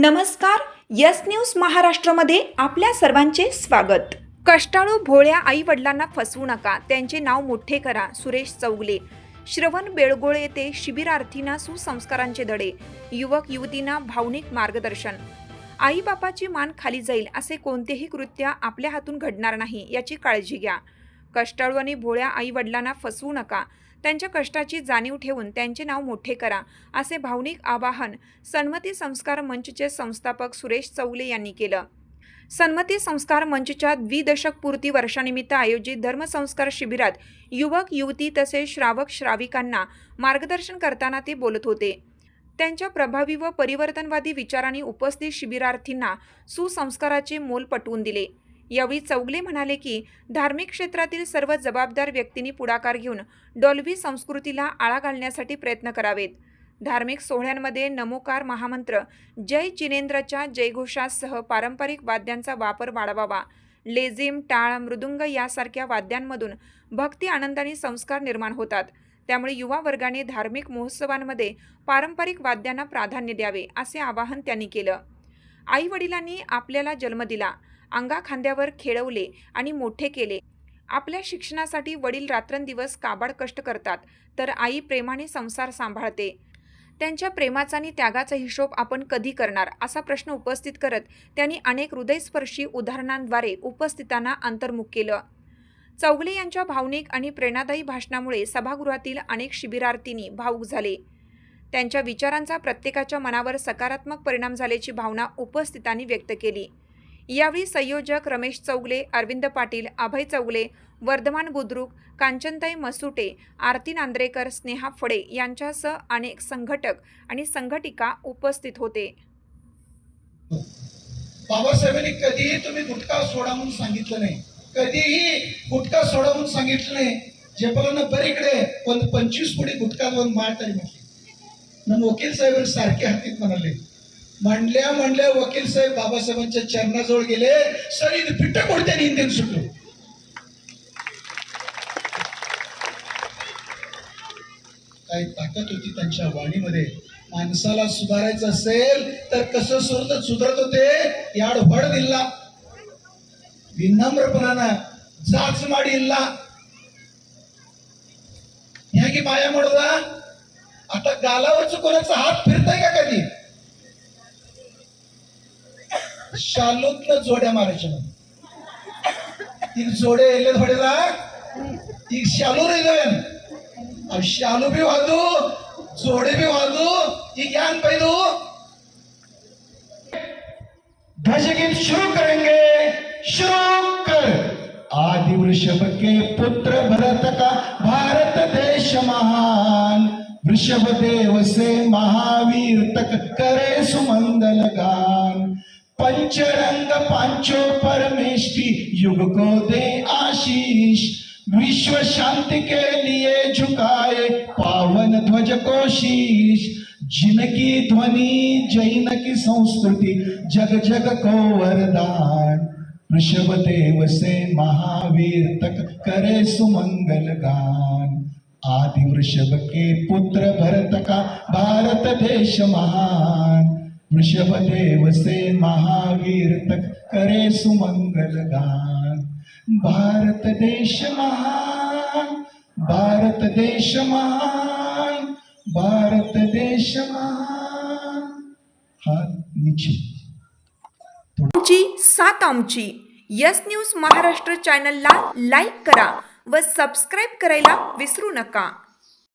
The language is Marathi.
नमस्कार. यस न्यूज महाराष्ट्रामध्ये आपल्या सर्वांचे स्वागत. कष्टाळू भोळ्या आई वडिलांना फसवू नका, त्यांचे नाव मोठे करा. सुरेश चौगले. श्रवण बेळगोळ येथे शिबिरार्थींना सुसंस्कारांचे धडे, युवक युवतींना भावनिक मार्गदर्शन. आई बापाची मान खाली जाईल असे कोणतेही कृत्य आपल्या हातून घडणार नाही याची काळजी घ्या. कष्टाळू आणि भोळ्या आई वडिलांना फसवू नका, त्यांच्या कष्टाची जाणीव ठेवून त्यांचे नाव मोठे करा, असे भावनिक आवाहन सन्मती संस्कार मंचचे संस्थापक सुरेश चौगले यांनी केलं. सन्मती संस्कार मंचच्या द्विदशकपूर्ती वर्षानिमित्त आयोजित धर्मसंस्कार शिबिरात युवक युवती तसेच श्रावक श्राविकांना मार्गदर्शन करताना ते बोलत होते. त्यांच्या प्रभावी व परिवर्तनवादी विचारांनी उपस्थित शिबिरार्थींना सुसंस्काराचे मोल पटवून दिले. यावेळी चौगले म्हणाले की धार्मिक क्षेत्रातील सर्व जबाबदार व्यक्तींनी पुढाकार घेऊन डॉल्बी संस्कृतीला आळा घालण्यासाठी प्रयत्न करावेत. धार्मिक सोहळ्यांमध्ये नमोकार महामंत्र, जय जिनेंद्रच्या जयघोषासह पारंपरिक वाद्यांचा वापर वाढवावा. लेझिम, टाळ, मृदुंग यासारख्या वाद्यांमधून भक्ती, आनंद आणि संस्कार निर्माण होतात. त्यामुळे युवा वर्गाने धार्मिक महोत्सवांमध्ये पारंपरिक वाद्यांना प्राधान्य द्यावे, असे आवाहन त्यांनी केलं. आई वडिलांनी आपल्याला जन्म दिला, अंगाखांद्यावर खेळवले आणि मोठे केले. आपल्या शिक्षणासाठी वडील रात्रंदिवस काबाड कष्ट करतात, तर आई प्रेमाने संसार सांभाळते. त्यांच्या प्रेमाचा आणि त्यागाचा हिशोब आपण कधी करणार, असा प्रश्न उपस्थित करत त्यांनी अनेक हृदयस्पर्शी उदाहरणांद्वारे उपस्थितांना अंतर्मुख केलं. चौगले यांच्या भावनिक आणि प्रेरणादायी भाषणामुळे सभागृहातील अनेक शिबिरार्थींनी भावुक झाले. त्यांच्या विचारांचा प्रत्येकाच्या मनावर सकारात्मक परिणाम झाल्याची भावना उपस्थितांनी व्यक्त केली. यावेळी संयोजक रमेश चौगले, अरविंद पाटील, अभय चौगले, वर्धमान बुद्रुक, कांचनताई मसुटे, आरती नांद्रेकर, स्नेहा फडे यांच्यासह अनेक संघटक आणि संघटिका उपस्थित होते. बाबासाहेबांनी कधीही तुम्ही गुटखा सोडा म्हणून सांगितलं नाही, कधीही गुटखा सोडा म्हणून सांगितलं नाही. जेपलांना बरीकडे 25 कोटी गुटखा दोन माळ तरी म्हटले. वकील साहेब सारखे हातीत म्हणाले, म्हणल्या वकील साहेब बाबासाहेबांच्या चरणाजवळ गेले, सर इथे पिट्ट कोणत्याने हिंदीन सुटलो. काय ताकद होती त्यांच्या वाणीमध्ये. माणसाला सुधारायचं असेल तर कसं सुधरत होते, याड वड दिला, विनम्रपणानं जाच माडिल्ला, ह्या की माया म्हणता. आता गालावरच कोणाचा हात फिरताय का कधी? शालूतनं जोड्या मारायच्या, ती जोडे येले थोडेला ती शालू रेल्वे, शालू भी वादू, जोडे भी वादू, ही ज्ञान पैदू. ध्वजगीत शुरू करेंगे, शुरू कर. आदि वृषभ के पुत्र भरत का भारत देश महान, वृषभ देव से महावीर तक करे सुमंगल गान. पंचरंग पांचो परमेष्टि युग को दे आशीष, विश्व शांति के लिए झुकाए पावन ध्वज को शीश. जिनकी ध्वनि जैन की संस्कृति जग जग को वरदान, वृषभ देव से महावीर तक करे सुमंगल गान. आदि वृषभ के पुत्र भरत का भारत देश महान, वृषभ देव से महावीर तक करे सुमंगल गान. भारत देश महान, भारत देश महान, भारत देश महान. हात नीचे. आमची साथ आमची. यस न्यूज महाराष्ट्र चॅनलला लाईक करा व सबस्क्राईब करायला विसरू नका.